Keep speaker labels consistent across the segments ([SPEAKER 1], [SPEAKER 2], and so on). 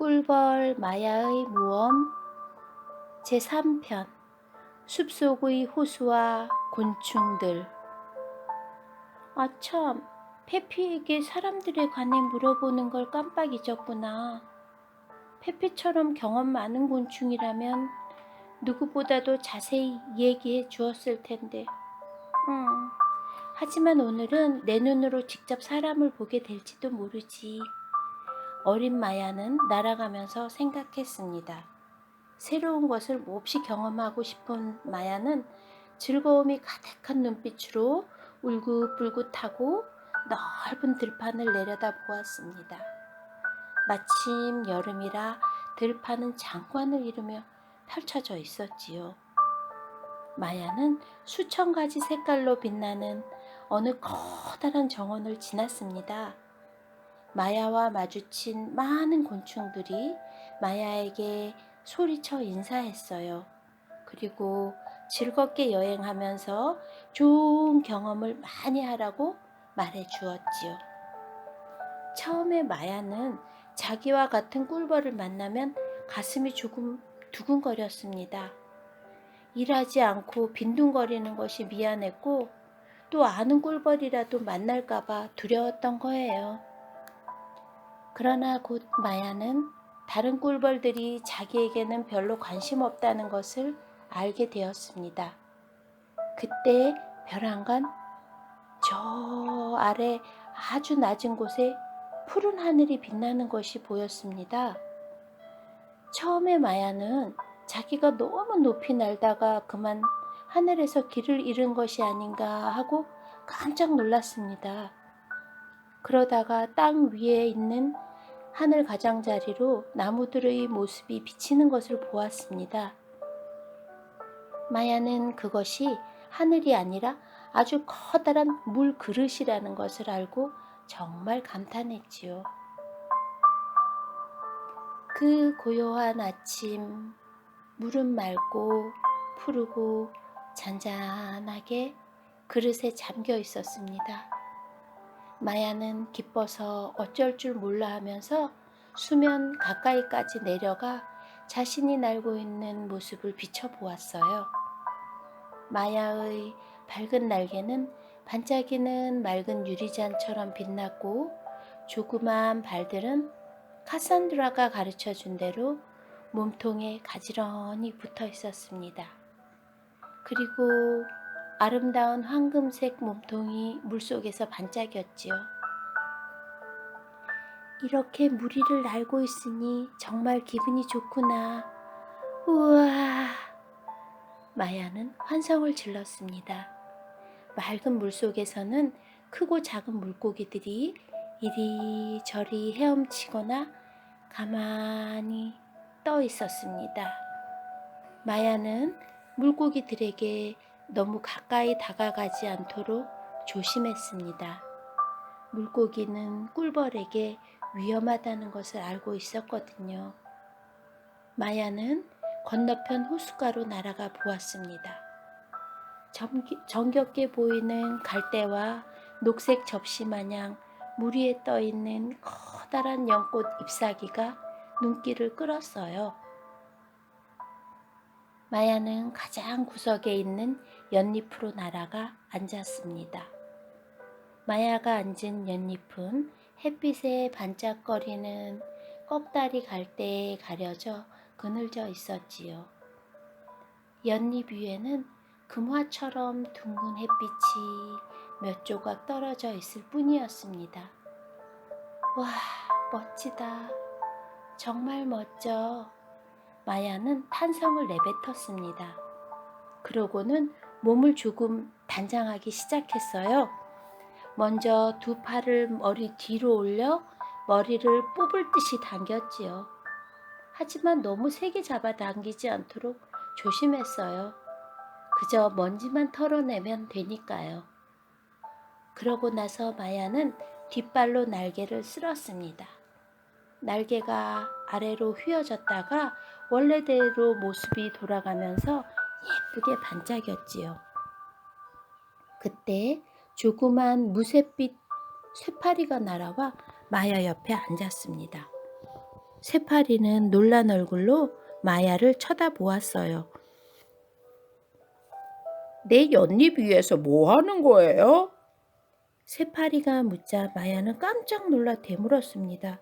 [SPEAKER 1] 꿀벌 마야의 모험 제3편 숲속의 호수와 곤충들. 참, 페피에게 사람들에 관해 물어보는 걸 깜빡 잊었구나. 페피처럼 경험 많은 곤충이라면 누구보다도 자세히 얘기해 주었을 텐데. 하지만 오늘은 내 눈으로 직접 사람을 보게 될지도 모르지. 어린 마야는 날아가면서 생각했습니다. 새로운 것을 몹시 경험하고 싶은 마야는 즐거움이 가득한 눈빛으로 울긋불긋하고 넓은 들판을 내려다보았습니다. 마침 여름이라 들판은 장관을 이루며 펼쳐져 있었지요. 마야는 수천 가지 색깔로 빛나는 어느 커다란 정원을 지났습니다. 마야와 마주친 많은 곤충들이 마야에게 소리쳐 인사했어요. 그리고 즐겁게 여행하면서 좋은 경험을 많이 하라고 말해 주었지요. 처음에 마야는 자기와 같은 꿀벌을 만나면 가슴이 조금 두근거렸습니다. 일하지 않고 빈둥거리는 것이 미안했고 또 아는 꿀벌이라도 만날까봐 두려웠던 거예요. 그러나 곧 마야는 다른 꿀벌들이 자기에게는 별로 관심 없다는 것을 알게 되었습니다. 그때 벼랑간 저 아래 아주 낮은 곳에 푸른 하늘이 빛나는 것이 보였습니다. 처음에 마야는 자기가 너무 높이 날다가 그만 하늘에서 길을 잃은 것이 아닌가 하고 깜짝 놀랐습니다. 그러다가 땅 위에 있는 하늘 가장자리로 나무들의 모습이 비치는 것을 보았습니다. 마야는 그것이 하늘이 아니라 아주 커다란 물 그릇이라는 것을 알고 정말 감탄했지요. 그 고요한 아침, 물은 맑고 푸르고 잔잔하게 그릇에 잠겨 있었습니다. 마야는 기뻐서 어쩔 줄 몰라 하면서 수면 가까이까지 내려가 자신이 날고 있는 모습을 비춰보았어요. 마야의 밝은 날개는 반짝이는 맑은 유리잔처럼 빛났고 조그마한 발들은 카산드라가 가르쳐준 대로 몸통에 가지런히 붙어 있었습니다. 그리고 아름다운 황금색 몸통이 물속에서 반짝였지요. 이렇게 무리를 날고 있으니 정말 기분이 좋구나. 우와! 마야는 환성을 질렀습니다. 맑은 물속에서는 크고 작은 물고기들이 이리저리 헤엄치거나 가만히 떠 있었습니다. 마야는 물고기들에게 너무 가까이 다가가지 않도록 조심했습니다. 물고기는 꿀벌에게 위험하다는 것을 알고 있었거든요. 마야는 건너편 호숫가로 날아가 보았습니다. 정겹게 보이는 갈대와 녹색 접시 마냥 물 위에 떠있는 커다란 연꽃 잎사귀가 눈길을 끌었어요. 마야는 가장 구석에 있는 연잎으로 날아가 앉았습니다. 마야가 앉은 연잎은 햇빛에 반짝거리는 꺽다리 갈대에 가려져 그늘져 있었지요. 연잎 위에는 금화처럼 둥근 햇빛이 몇 조각 떨어져 있을 뿐이었습니다. 와, 멋지다. 정말 멋져. 마야는 탄성을 내뱉었습니다. 그러고는 몸을 조금 단장하기 시작했어요. 먼저 두 팔을 머리 뒤로 올려 머리를 뽑을 듯이 당겼지요. 하지만 너무 세게 잡아당기지 않도록 조심했어요. 그저 먼지만 털어내면 되니까요. 그러고 나서 마야는 뒷발로 날개를 쓸었습니다. 날개가 아래로 휘어졌다가 원래대로 모습이 돌아가면서 예쁘게 반짝였지요. 그때 조그만 무쇠빛 쇠파리가 날아와 마야 옆에 앉았습니다. 쇠파리는 놀란 얼굴로 마야를 쳐다보았어요.
[SPEAKER 2] 내 연잎 위에서 뭐 하는 거예요?
[SPEAKER 1] 쇠파리가 묻자 마야는 깜짝 놀라 되물었습니다.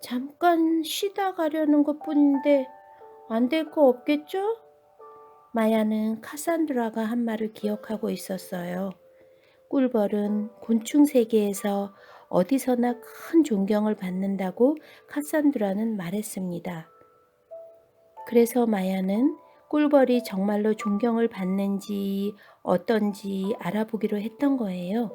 [SPEAKER 1] 잠깐 쉬다 가려는 것뿐인데 안 될 거 없겠죠? 마야는 카산드라가 한 말을 기억하고 있었어요. 꿀벌은 곤충 세계에서 어디서나 큰 존경을 받는다고 카산드라는 말했습니다. 그래서 마야는 꿀벌이 정말로 존경을 받는지 어떤지 알아보기로 했던 거예요.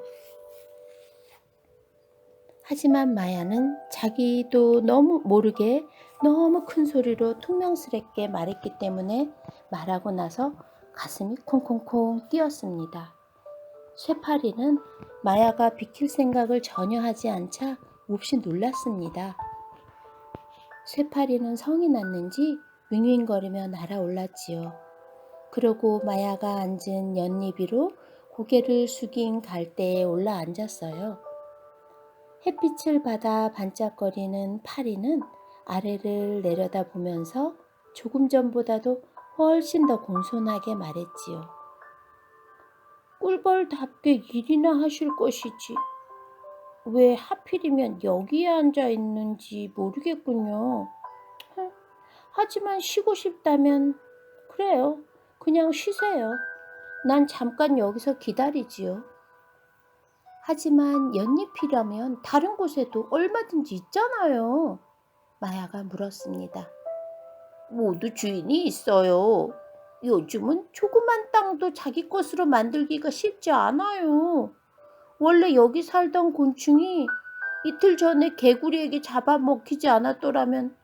[SPEAKER 1] 하지만 마야는 자기도 너무 모르게 너무 큰 소리로 퉁명스럽게 말했기 때문에 말하고 나서 가슴이 콩콩콩 뛰었습니다. 쇠파리는 마야가 비킬 생각을 전혀 하지 않자 몹시 놀랐습니다. 쇠파리는 성이 났는지 윙윙거리며 날아올랐지요. 그러고 마야가 앉은 연잎 위로 고개를 숙인 갈대에 올라 앉았어요. 햇빛을 받아 반짝거리는 파리는 아래를 내려다보면서 조금 전보다도 훨씬 더 공손하게 말했지요. 꿀벌답게 일이나 하실 것이지. 왜 하필이면 여기에 앉아 있는지 모르겠군요. 하지만 쉬고 싶다면 그래요. 그냥 쉬세요. 난 잠깐 여기서 기다리지요. 하지만 연잎이라면 다른 곳에도 얼마든지 있잖아요. 마야가 물었습니다. 모두 주인이 있어요. 요즘은 조그만 땅도 자기 것으로 만들기가 쉽지 않아요. 원래 여기 살던 곤충이 이틀 전에 개구리에게 잡아먹히지 않았더라면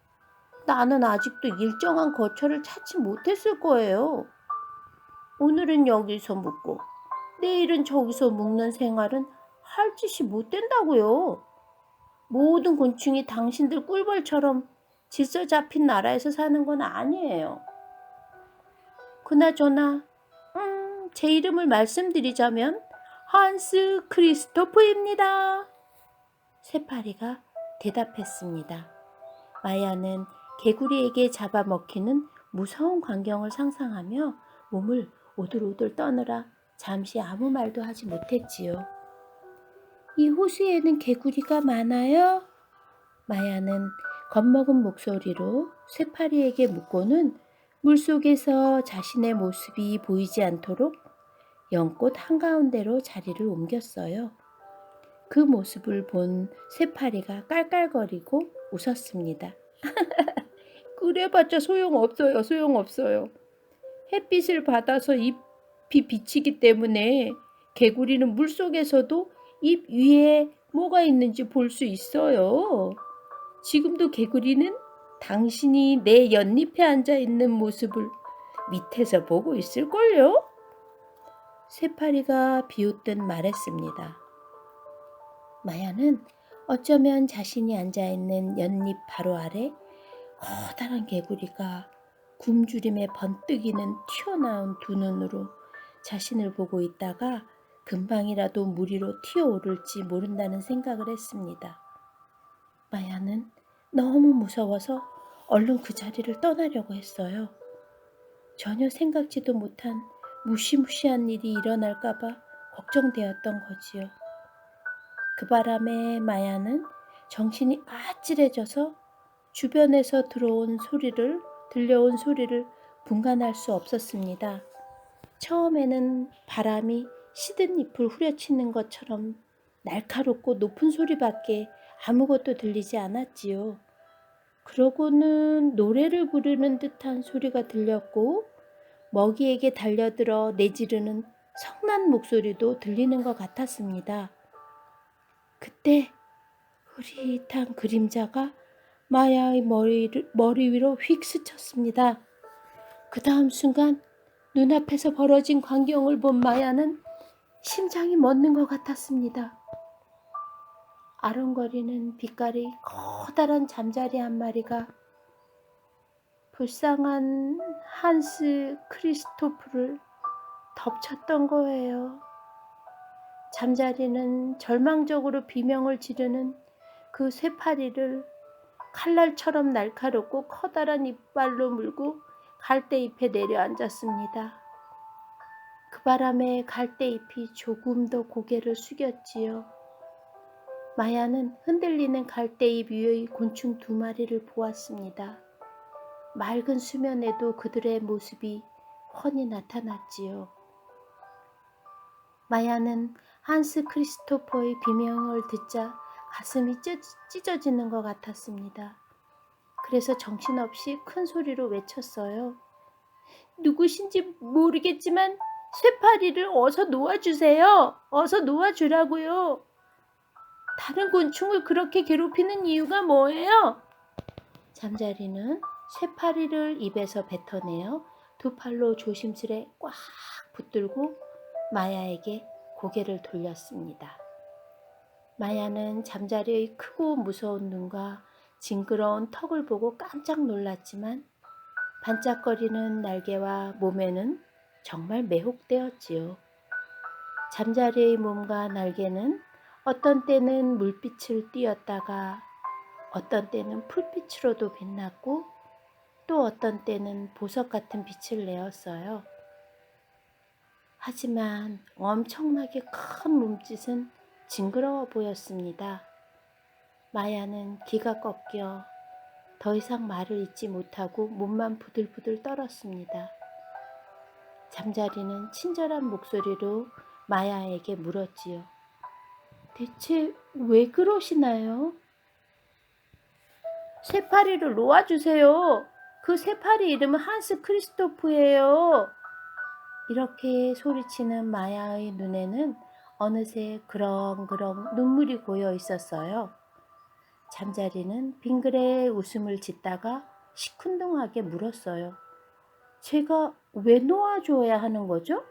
[SPEAKER 1] 나는 아직도 일정한 거처를 찾지 못했을 거예요. 오늘은 여기서 묵고 내일은 저기서 묵는 생활은 할 짓이 못 된다고요. 모든 곤충이 당신들 꿀벌처럼 질서 잡힌 나라에서 사는 건 아니에요. 그나저나 제 이름을 말씀드리자면 한스 크리스토프입니다. 쇠파리가 대답했습니다. 마야는 개구리에게 잡아먹히는 무서운 광경을 상상하며 몸을 오들오들 떠느라 잠시 아무 말도 하지 못했지요. 이 호수에는 개구리가 많아요? 마야는 겁먹은 목소리로 쇠파리에게 묻고는 물속에서 자신의 모습이 보이지 않도록 연꽃 한가운데로 자리를 옮겼어요. 그 모습을 본 쇠파리가 깔깔거리고 웃었습니다. 그래봤자 소용없어요. 소용없어요. 햇빛을 받아서 잎이 비치기 때문에 개구리는 물속에서도 잎 위에 뭐가 있는지 볼 수 있어요. 지금도 개구리는 당신이 내 연잎에 앉아 있는 모습을 밑에서 보고 있을걸요? 쇠파리가 비웃듯 말했습니다. 마야는 어쩌면 자신이 앉아 있는 연잎 바로 아래 커다란 개구리가 굶주림에 번뜩이는 튀어나온 두 눈으로 자신을 보고 있다가 금방이라도 물 위로 튀어오를지 모른다는 생각을 했습니다. 마야는 너무 무서워서 얼른 그 자리를 떠나려고 했어요. 전혀 생각지도 못한 무시무시한 일이 일어날까봐 걱정되었던 거지요. 그 바람에 마야는 정신이 아찔해져서 주변에서 들려온 소리를 분간할 수 없었습니다. 처음에는 바람이 시든 잎을 후려치는 것처럼 날카롭고 높은 소리밖에 아무것도 들리지 않았지요. 그러고는 노래를 부르는 듯한 소리가 들렸고 먹이에게 달려들어 내지르는 성난 목소리도 들리는 것 같았습니다. 그때 흐릿한 그림자가 마야의 머리 위로 휙 스쳤습니다. 그 다음 순간 눈앞에서 벌어진 광경을 본 마야는 심장이 멎는 것 같았습니다. 아른거리는 빛깔이 커다란 잠자리 한 마리가 불쌍한 한스 크리스토프를 덮쳤던 거예요. 잠자리는 절망적으로 비명을 지르는 그 쇠파리를 칼날처럼 날카롭고 커다란 이빨로 물고 갈대잎에 내려앉았습니다. 그 바람에 갈대잎이 조금 더 고개를 숙였지요. 마야는 흔들리는 갈대잎 위의 곤충 2마리를 보았습니다. 맑은 수면에도 그들의 모습이 훤히 나타났지요. 마야는 한스 크리스토퍼의 비명을 듣자 가슴이 찢어지는 것 같았습니다. 그래서 정신없이 큰 소리로 외쳤어요. 누구신지 모르겠지만 쇠파리를 어서 놓아주세요. 어서 놓아주라고요. 다른 곤충을 그렇게 괴롭히는 이유가 뭐예요? 잠자리는 쇠파리를 입에서 뱉어내어 2팔로 조심스레 꽉 붙들고 마야에게 고개를 돌렸습니다. 마야는 잠자리의 크고 무서운 눈과 징그러운 턱을 보고 깜짝 놀랐지만 반짝거리는 날개와 몸에는 정말 매혹되었지요. 잠자리의 몸과 날개는 어떤 때는 물빛을 띠었다가 어떤 때는 풀빛으로도 빛났고 또 어떤 때는 보석 같은 빛을 내었어요. 하지만 엄청나게 큰 몸짓은 징그러워 보였습니다. 마야는 기가 꺾여 더 이상 말을 잇지 못하고 몸만 부들부들 떨었습니다. 잠자리는 친절한 목소리로 마야에게 물었지요. 대체 왜 그러시나요? 쇠파리를 놓아주세요. 그 쇠파리 이름은 한스 크리스토프예요. 이렇게 소리치는 마야의 눈에는 어느새 그렁그렁 눈물이 고여 있었어요. 잠자리는 빙그레 웃음을 짓다가 시큰둥하게 물었어요. 제가 왜 놓아줘야 하는 거죠?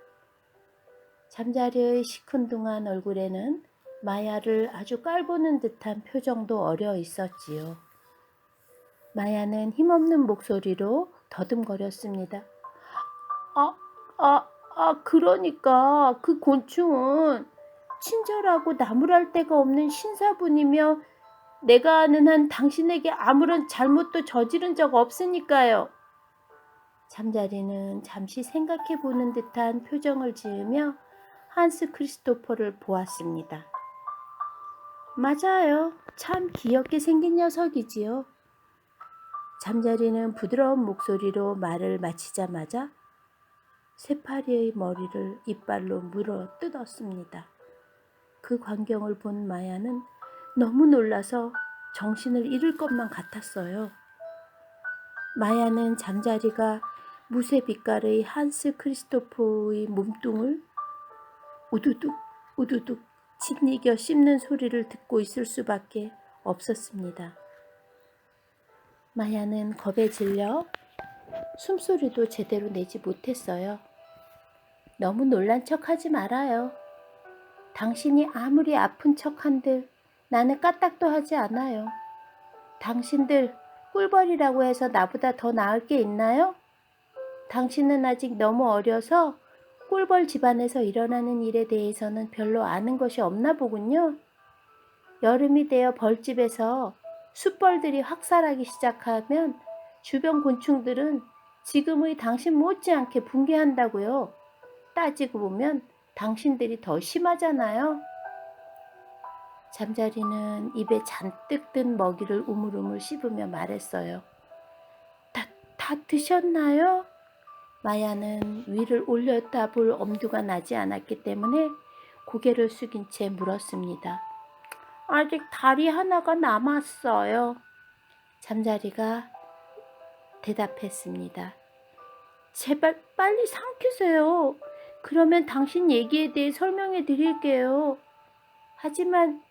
[SPEAKER 1] 잠자리의 시큰둥한 얼굴에는 마야를 아주 깔보는 듯한 표정도 어려 있었지요. 마야는 힘없는 목소리로 더듬거렸습니다. 그러니까 그 곤충은 친절하고 나무랄 데가 없는 신사분이며 내가 아는 한 당신에게 아무런 잘못도 저지른 적 없으니까요. 잠자리는 잠시 생각해 보는 듯한 표정을 지으며 한스 크리스토퍼를 보았습니다. 맞아요. 참 귀엽게 생긴 녀석이지요. 잠자리는 부드러운 목소리로 말을 마치자마자 쇠파리의 머리를 이빨로 물어 뜯었습니다. 그 광경을 본 마야는 너무 놀라서 정신을 잃을 것만 같았어요. 마야는 잠자리가 무쇠 빛깔의 한스 크리스토프의 몸뚱을 우두둑 우두둑 짓이겨 씹는 소리를 듣고 있을 수밖에 없었습니다. 마야는 겁에 질려 숨소리도 제대로 내지 못했어요. 너무 놀란 척하지 말아요. 당신이 아무리 아픈 척한들 나는 까딱도 하지 않아요. 당신들 꿀벌이라고 해서 나보다 더 나을 게 있나요? 당신은 아직 너무 어려서 꿀벌 집안에서 일어나는 일에 대해서는 별로 아는 것이 없나 보군요. 여름이 되어 벌집에서 숯벌들이 확살하기 시작하면 주변 곤충들은 지금의 당신 못지않게 붕괴한다고요. 따지고 보면 당신들이 더 심하잖아요. 잠자리는 입에 잔뜩 든 먹이를 우물우물 씹으며 말했어요. 다 드셨나요? 마야는 위를 올렸다 볼 엄두가 나지 않았기 때문에 고개를 숙인 채 물었습니다. 아직 다리 하나가 남았어요. 잠자리가 대답했습니다. 제발 빨리 삼키세요. 그러면 당신 얘기에 대해 설명해 드릴게요. 하지만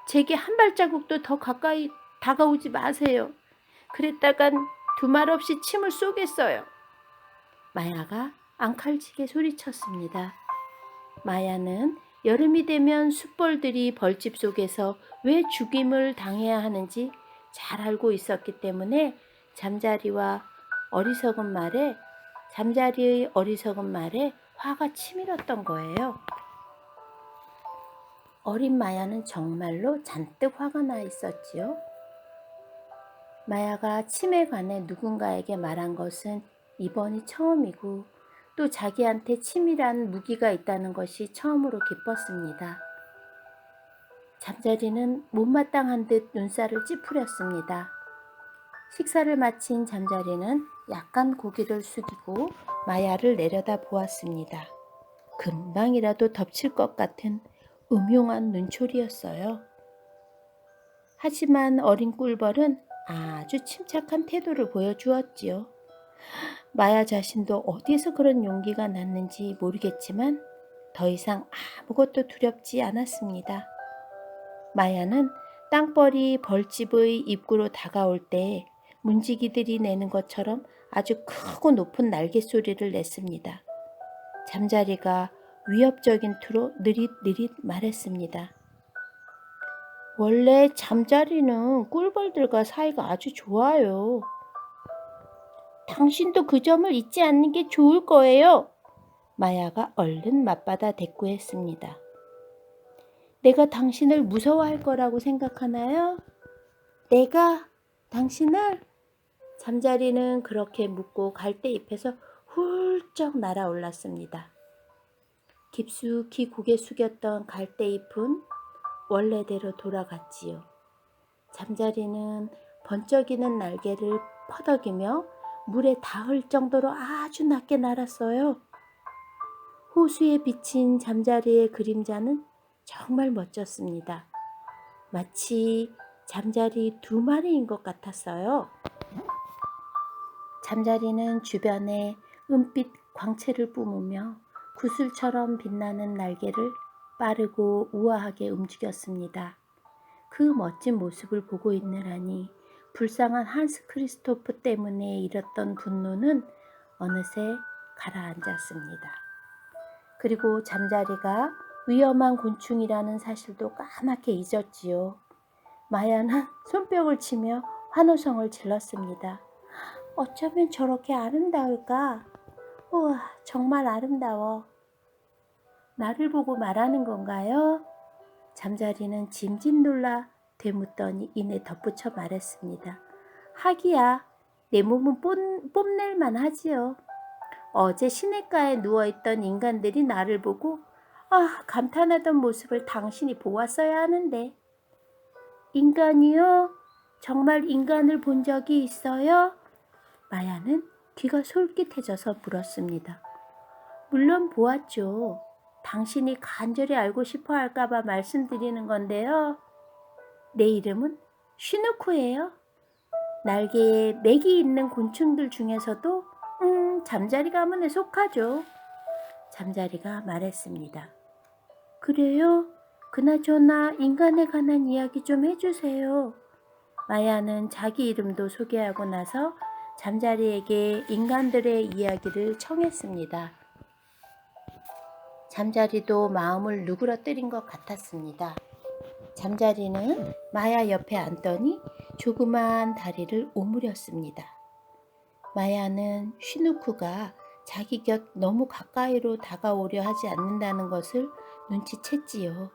[SPEAKER 1] 제게 한 발자국도 더 가까이 다가오지 마세요. 그랬다간 두 말 없이 침을 쏘겠어요. 마야가 앙칼지게 소리쳤습니다. 마야는 여름이 되면 숯벌들이 벌집 속에서 왜 죽임을 당해야 하는지 잘 알고 있었기 때문에 잠자리의 어리석은 말에 화가 치밀었던 거예요. 어린 마야는 정말로 잔뜩 화가 나 있었지요. 마야가 침에 관해 누군가에게 말한 것은 이번이 처음이고 또 자기한테 침이란 무기가 있다는 것이 처음으로 기뻤습니다. 잠자리는 못마땅한 듯 눈살을 찌푸렸습니다. 식사를 마친 잠자리는 약간 고개를 숙이고 마야를 내려다 보았습니다. 금방이라도 덮칠 것 같은 음흉한 눈초리였어요. 하지만 어린 꿀벌은 아주 침착한 태도를 보여주었지요. 마야 자신도 어디서 그런 용기가 났는지 모르겠지만 더 이상 아무것도 두렵지 않았습니다. 마야는 땅벌이 벌집의 입구로 다가올 때 문지기들이 내는 것처럼 아주 크고 높은 날개 소리를 냈습니다. 잠자리가 위협적인 투로 느릿느릿 말했습니다. 원래 잠자리는 꿀벌들과 사이가 아주 좋아요. 당신도 그 점을 잊지 않는 게 좋을 거예요. 마야가 얼른 맞받아 대꾸했습니다. 내가 당신을 무서워할 거라고 생각하나요? 내가 당신을? 잠자리는 그렇게 묻고 갈대잎에서 훌쩍 날아올랐습니다. 깊숙이 고개 숙였던 갈대잎은 원래대로 돌아갔지요. 잠자리는 번쩍이는 날개를 퍼덕이며 물에 닿을 정도로 아주 낮게 날았어요. 호수에 비친 잠자리의 그림자는 정말 멋졌습니다. 마치 잠자리 두 마리인 것 같았어요. 잠자리는 주변에 은빛 광채를 뿜으며 구슬처럼 빛나는 날개를 빠르고 우아하게 움직였습니다. 그 멋진 모습을 보고 있느라니 불쌍한 한스 크리스토프 때문에 일었던 분노는 어느새 가라앉았습니다. 그리고 잠자리가 위험한 곤충이라는 사실도 까맣게 잊었지요. 마야는 손뼉을 치며 환호성을 질렀습니다. 어쩌면 저렇게 아름다울까? 우와, 정말 아름다워. 나를 보고 말하는 건가요? 잠자리는 짐짓 놀라 되묻더니 이내 덧붙여 말했습니다. 하기야, 내 몸은 뽐낼만 하지요. 어제 시냇가에 누워있던 인간들이 나를 보고 감탄하던 모습을 당신이 보았어야 하는데. 인간이요? 정말 인간을 본 적이 있어요? 마야는 귀가 솔깃해져서 물었습니다. 물론 보았죠. 당신이 간절히 알고 싶어 할까봐 말씀드리는 건데요. 내 이름은 쉬누쿠예요. 날개에 맥이 있는 곤충들 중에서도 잠자리 가문에 속하죠. 잠자리가 말했습니다. 그래요? 그나저나 인간에 관한 이야기 좀 해주세요. 마야는 자기 이름도 소개하고 나서 잠자리에게 인간들의 이야기를 청했습니다. 잠자리도 마음을 누그러뜨린 것 같았습니다. 잠자리는 마야 옆에 앉더니 조그만 다리를 오므렸습니다. 마야는 쉬누쿠가 자기 곁 너무 가까이로 다가오려 하지 않는다는 것을 눈치챘지요.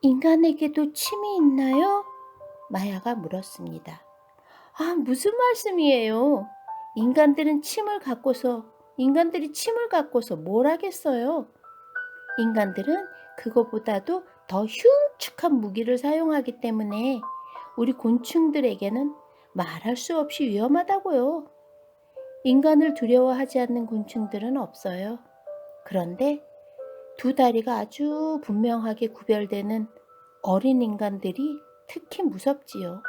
[SPEAKER 1] 인간에게도 침이 있나요? 마야가 물었습니다. 무슨 말씀이에요? 인간들이 침을 갖고서 뭘 하겠어요? 인간들은 그거보다도 더 흉측한 무기를 사용하기 때문에 우리 곤충들에게는 말할 수 없이 위험하다고요. 인간을 두려워하지 않는 곤충들은 없어요. 그런데 두 다리가 아주 분명하게 구별되는 어린 인간들이 특히 무섭지요.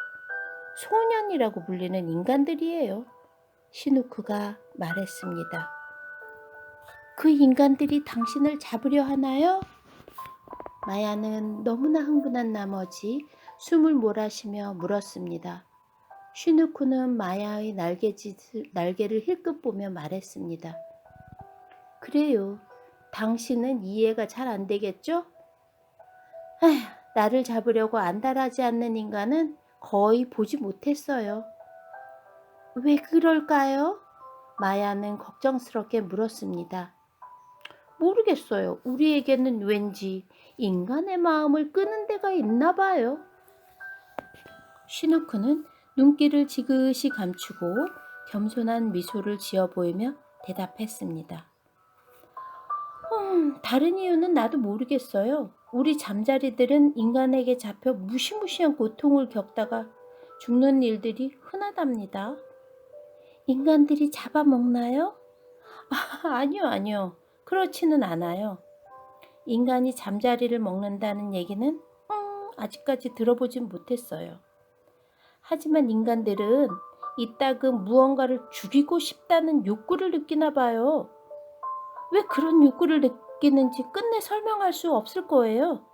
[SPEAKER 1] 소년이라고 불리는 인간들이에요. 쉬누쿠가 말했습니다. 그 인간들이 당신을 잡으려 하나요? 마야는 너무나 흥분한 나머지 숨을 몰아쉬며 물었습니다. 쉬누쿠는 마야의 날개를 힐끗 보며 말했습니다. 그래요. 당신은 이해가 잘 안 되겠죠? 나를 잡으려고 안달하지 않는 인간은 거의 보지 못했어요. 왜 그럴까요? 마야는 걱정스럽게 물었습니다. 모르겠어요. 우리에게는 왠지 인간의 마음을 끄는 데가 있나 봐요. 쉬누쿠는 눈길을 지그시 감추고 겸손한 미소를 지어 보이며 대답했습니다. 다른 이유는 나도 모르겠어요. 우리 잠자리들은 인간에게 잡혀 무시무시한 고통을 겪다가 죽는 일들이 흔하답니다. 인간들이 잡아먹나요? 아니요, 아니요. 그렇지는 않아요. 인간이 잠자리를 먹는다는 얘기는 아직까지 들어보진 못했어요. 하지만 인간들은 이따금 무언가를 죽이고 싶다는 욕구를 느끼나 봐요. 왜 그런 욕구를 느끼는지 끝내 설명할 수 없을 거예요.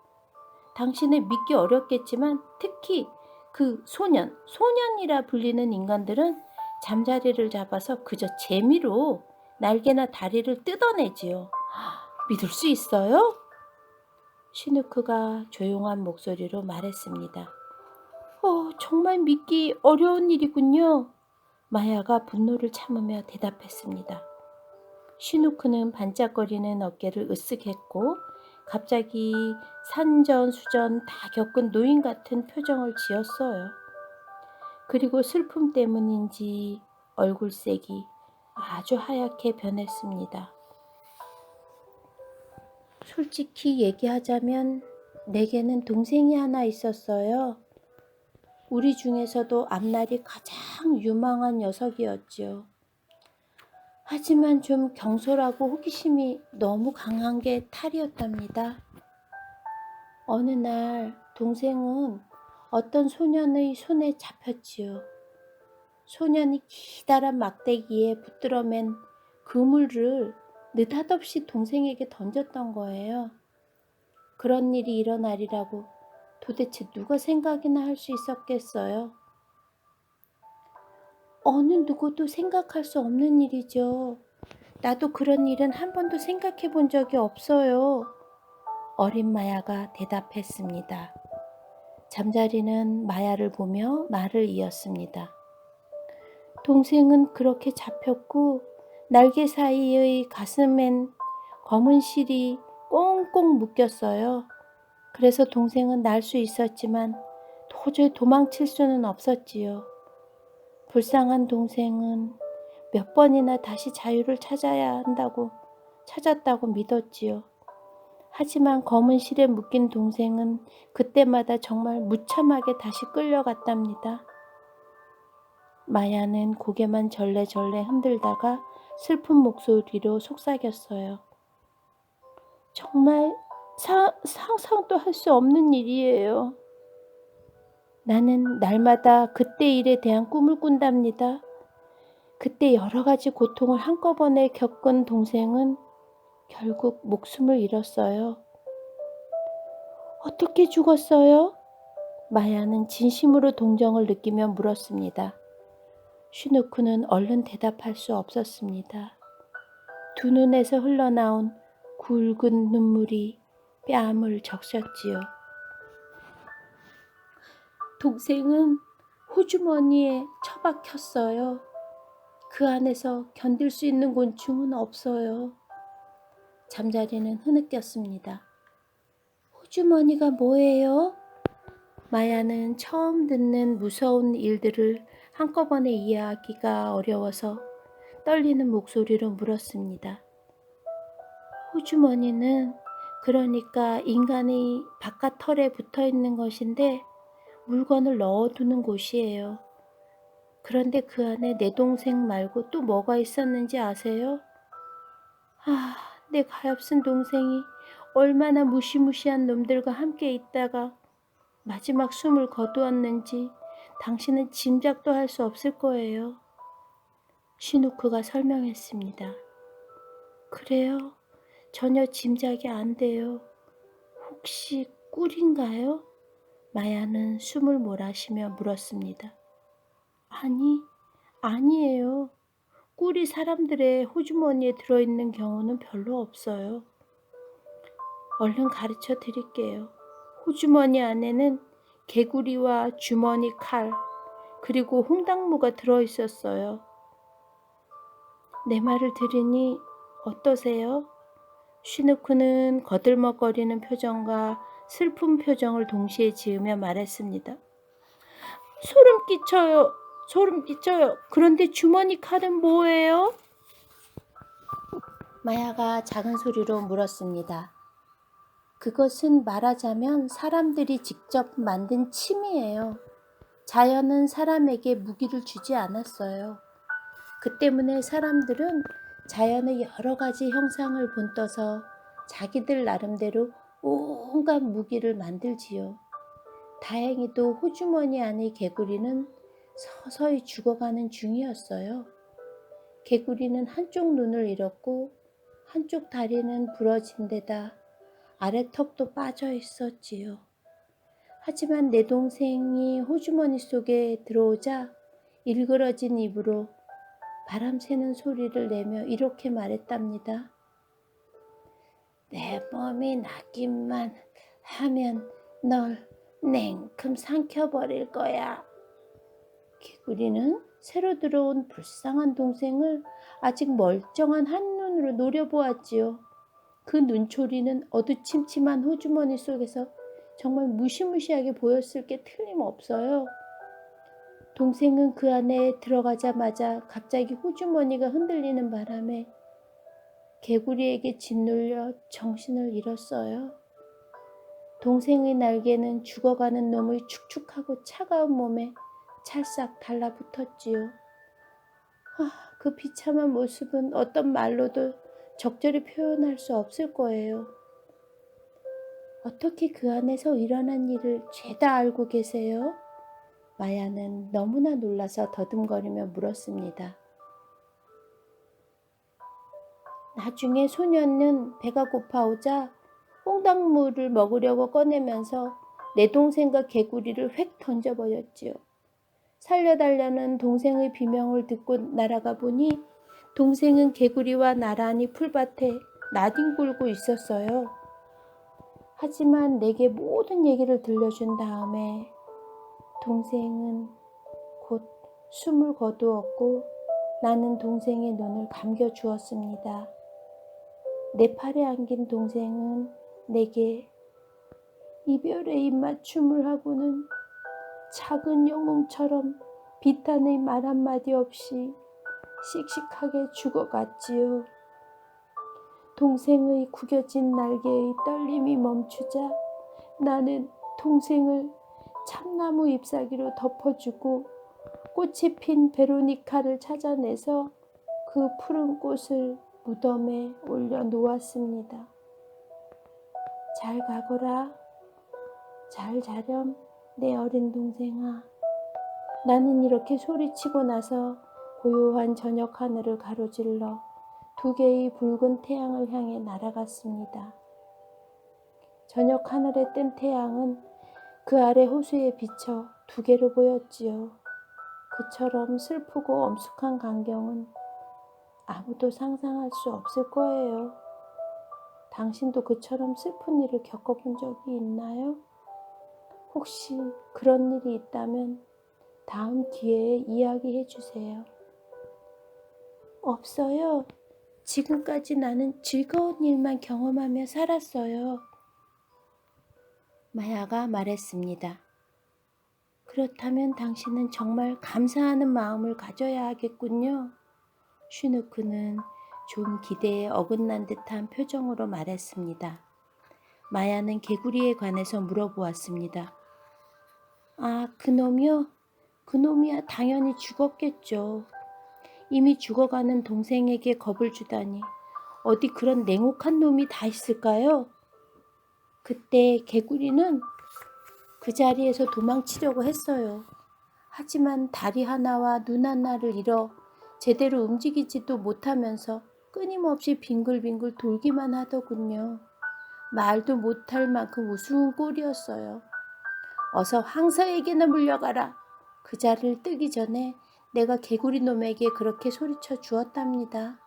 [SPEAKER 1] 당신은 믿기 어렵겠지만 특히 그 소년이라 불리는 인간들은 잠자리를 잡아서 그저 재미로 날개나 다리를 뜯어내지요. 믿을 수 있어요? 시누크가 조용한 목소리로 말했습니다. 정말 믿기 어려운 일이군요. 마야가 분노를 참으며 대답했습니다. 시누크는 반짝거리는 어깨를 으쓱했고 갑자기 산전수전 다 겪은 노인 같은 표정을 지었어요. 그리고 슬픔 때문인지 얼굴색이 아주 하얗게 변했습니다. 솔직히 얘기하자면 내게는 동생이 하나 있었어요. 우리 중에서도 앞날이 가장 유망한 녀석이었지요. 하지만 좀 경솔하고 호기심이 너무 강한 게 탈이었답니다. 어느 날 동생은 어떤 소년의 손에 잡혔지요. 소년이 기다란 막대기에 붙들어맨 그물을 느닷없이 동생에게 던졌던 거예요. 그런 일이 일어나리라고 도대체 누가 생각이나 할 수 있었겠어요? 어느 누구도 생각할 수 없는 일이죠. 나도 그런 일은 한 번도 생각해 본 적이 없어요. 어린 마야가 대답했습니다. 잠자리는 마야를 보며 말을 이었습니다. 동생은 그렇게 잡혔고 날개 사이의 가슴엔 검은 실이 꽁꽁 묶였어요. 그래서 동생은 날 수 있었지만 도저히 도망칠 수는 없었지요. 불쌍한 동생은 몇 번이나 다시 자유를 찾았다고 믿었지요. 하지만 검은 실에 묶인 동생은 그때마다 정말 무참하게 다시 끌려갔답니다. 마야는 고개만 절레절레 흔들다가 슬픈 목소리로 속삭였어요. 정말 상상도 할 수 없는 일이에요. 나는 날마다 그때 일에 대한 꿈을 꾼답니다. 그때 여러 가지 고통을 한꺼번에 겪은 동생은 결국 목숨을 잃었어요. 어떻게 죽었어요? 마야는 진심으로 동정을 느끼며 물었습니다. 슈누크는 얼른 대답할 수 없었습니다. 두 눈에서 흘러나온 굵은 눈물이 뺨을 적셨지요. 동생은 호주머니에 처박혔어요. 그 안에서 견딜 수 있는 곤충은 없어요. 잠자리는 흐느꼈습니다. 호주머니가 뭐예요? 마야는 처음 듣는 무서운 일들을 한꺼번에 이해하기가 어려워서 떨리는 목소리로 물었습니다. 호주머니는 그러니까 인간의 바깥 털에 붙어 있는 것인데 물건을 넣어두는 곳이에요. 그런데 그 안에 내 동생 말고 또 뭐가 있었는지 아세요? 내 가엾은 동생이 얼마나 무시무시한 놈들과 함께 있다가 마지막 숨을 거두었는지 당신은 짐작도 할 수 없을 거예요. 시누크가 설명했습니다. 그래요? 전혀 짐작이 안 돼요. 혹시 꿀인가요? 마야는 숨을 몰아쉬며 물었습니다. 아니에요. 꿀이 사람들의 호주머니에 들어있는 경우는 별로 없어요. 얼른 가르쳐 드릴게요. 호주머니 안에는 개구리와 주머니 칼, 그리고 홍당무가 들어있었어요. 내 말을 들으니 어떠세요? 슈누크는 거들먹거리는 표정과 슬픈 표정을 동시에 지으며 말했습니다. 소름 끼쳐요. 소름 끼쳐요. 그런데 주머니 칼은 뭐예요? 마야가 작은 소리로 물었습니다. 그것은 말하자면 사람들이 직접 만든 침이에요. 자연은 사람에게 무기를 주지 않았어요. 그 때문에 사람들은 자연의 여러 가지 형상을 본떠서 자기들 나름대로 온갖 무기를 만들지요. 다행히도 호주머니 안의 개구리는 서서히 죽어가는 중이었어요. 개구리는 한쪽 눈을 잃었고 한쪽 다리는 부러진 데다 아래턱도 빠져 있었지요. 하지만 내 동생이 호주머니 속에 들어오자 일그러진 입으로 바람 새는 소리를 내며 이렇게 말했답니다. 내 몸이 낫기만 하면 널 냉큼 삼켜버릴 거야. 개구리는 새로 들어온 불쌍한 동생을 아직 멀쩡한 한눈으로 노려보았지요. 그 눈초리는 어두침침한 호주머니 속에서 정말 무시무시하게 보였을 게 틀림없어요. 동생은 그 안에 들어가자마자 갑자기 호주머니가 흔들리는 바람에 개구리에게 짓눌려 정신을 잃었어요. 동생의 날개는 죽어가는 놈의 축축하고 차가운 몸에 찰싹 달라붙었지요. 그 비참한 모습은 어떤 말로도 적절히 표현할 수 없을 거예요. 어떻게 그 안에서 일어난 일을 죄다 알고 계세요? 마야는 너무나 놀라서 더듬거리며 물었습니다. 나중에 소년은 배가 고파오자 홍당무를 먹으려고 꺼내면서 내 동생과 개구리를 획 던져버렸지요. 살려달라는 동생의 비명을 듣고 날아가 보니 동생은 개구리와 나란히 풀밭에 나뒹굴고 있었어요. 하지만 내게 모든 얘기를 들려준 다음에 동생은 곧 숨을 거두었고 나는 동생의 눈을 감겨주었습니다. 내 팔에 안긴 동생은 내게 이별의 입맞춤을 하고는 작은 영웅처럼 비탄의 말 한마디 없이 씩씩하게 죽어갔지요. 동생의 구겨진 날개의 떨림이 멈추자 나는 동생을 참나무 잎사귀로 덮어주고 꽃이 핀 베로니카를 찾아내서 그 푸른 꽃을 무덤에 올려놓았습니다. 잘 가거라. 잘 자렴 내 어린 동생아. 나는 이렇게 소리치고 나서 고요한 저녁 하늘을 가로질러 두 개의 붉은 태양을 향해 날아갔습니다. 저녁 하늘에 뜬 태양은 그 아래 호수에 비쳐 두 개로 보였지요. 그처럼 슬프고 엄숙한 광경은 아무도 상상할 수 없을 거예요. 당신도 그처럼 슬픈 일을 겪어본 적이 있나요? 혹시 그런 일이 있다면 다음 기회에 이야기해 주세요. 없어요. 지금까지 나는 즐거운 일만 경험하며 살았어요. 마야가 말했습니다. 그렇다면 당신은 정말 감사하는 마음을 가져야 하겠군요. 슈누크는 좀 기대에 어긋난 듯한 표정으로 말했습니다. 마야는 개구리에 관해서 물어보았습니다. 그놈이요? 그놈이야 당연히 죽었겠죠. 이미 죽어가는 동생에게 겁을 주다니 어디 그런 냉혹한 놈이 다 있을까요? 그때 개구리는 그 자리에서 도망치려고 했어요. 하지만 다리 하나와 눈 하나를 잃어 제대로 움직이지도 못하면서 끊임없이 빙글빙글 돌기만 하더군요. 말도 못할 만큼 우스운 꼴이었어요. 어서 황서에게나 물려가라. 그 자리를 뜨기 전에 내가 개구리 놈에게 그렇게 소리쳐 주었답니다.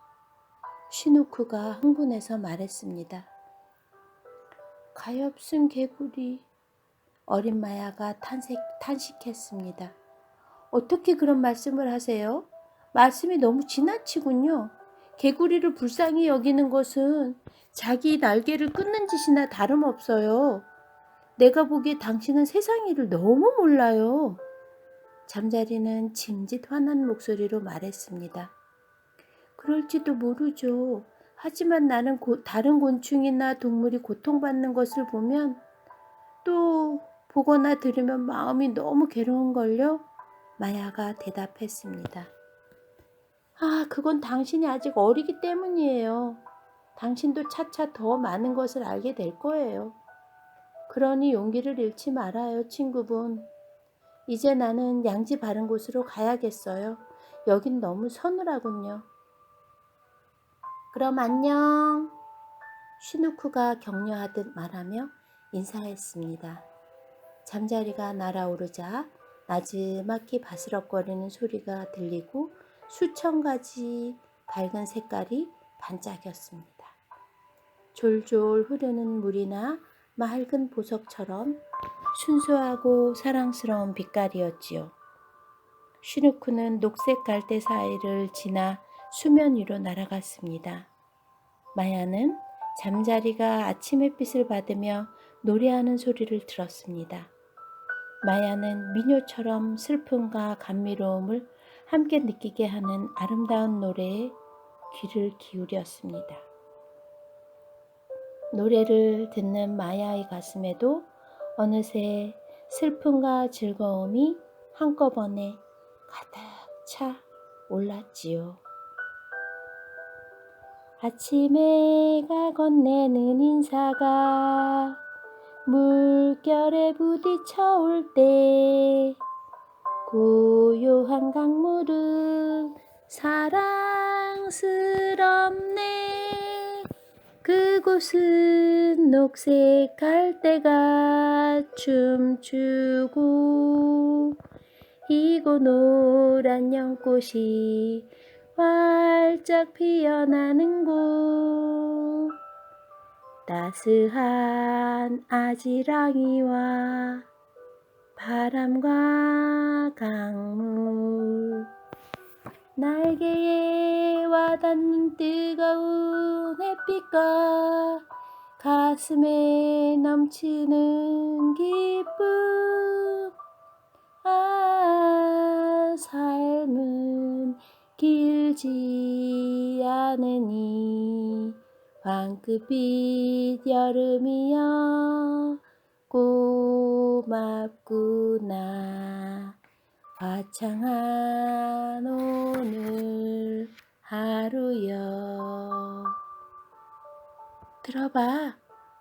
[SPEAKER 1] 슈누크가 흥분해서 말했습니다. 가엾은 개구리. 어린 마야가 탄식했습니다. 어떻게 그런 말씀을 하세요? 말씀이 너무 지나치군요. 개구리를 불쌍히 여기는 것은 자기 날개를 끊는 짓이나 다름없어요. 내가 보기에 당신은 세상 일을 너무 몰라요. 잠자리는 짐짓 화난 목소리로 말했습니다. 그럴지도 모르죠. 하지만 나는 다른 곤충이나 동물이 고통받는 것을 보면 또 보거나 들으면 마음이 너무 괴로운걸요? 마야가 대답했습니다. 그건 당신이 아직 어리기 때문이에요. 당신도 차차 더 많은 것을 알게 될 거예요. 그러니 용기를 잃지 말아요, 친구분. 이제 나는 양지 바른 곳으로 가야겠어요. 여긴 너무 서늘하군요. 그럼 안녕. 슈누크가 격려하듯 말하며 인사했습니다. 잠자리가 날아오르자 나지막히 바스럭거리는 소리가 들리고 수천 가지 밝은 색깔이 반짝였습니다. 졸졸 흐르는 물이나 맑은 보석처럼 순수하고 사랑스러운 빛깔이었지요. 슈누크는 녹색 갈대 사이를 지나 수면 위로 날아갔습니다. 마야는 잠자리가 아침 햇빛을 받으며 노래하는 소리를 들었습니다. 마야는 미녀처럼 슬픔과 감미로움을 함께 느끼게 하는 아름다운 노래에 귀를 기울였습니다. 노래를 듣는 마야의 가슴에도 어느새 슬픔과 즐거움이 한꺼번에 가득 차 올랐지요. 아침해가 건네는 인사가 물결에 부딪혀 올 때 고요한 강물은 사랑스럽네. 그곳은 녹색 갈대가 춤추고 희고 노란 연꽃이 활짝 피어나는 곳. 따스한 아지랑이와 바람과 강물, 날개에 와닿는 뜨거운 햇빛과 가슴에 넘치는 기쁨. 삶은 길지 않으니 황급빛 여름이여 고맙구나. 화창한 오늘 하루여. 들어봐,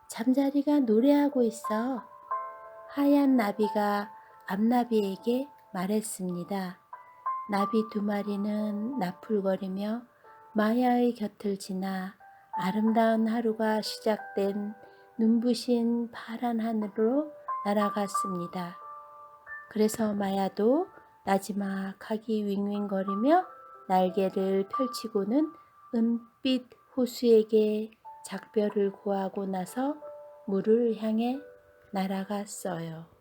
[SPEAKER 1] 잠자리가 노래하고 있어. 하얀 나비가 암나비에게 말했습니다. 나비 두 마리는 나풀거리며 마야의 곁을 지나 아름다운 하루가 시작된 눈부신 파란 하늘로 날아갔습니다. 그래서 마야도 나지막하게 윙윙거리며 날개를 펼치고는 은빛 호수에게 작별을 고하고 나서 물을 향해 날아갔어요.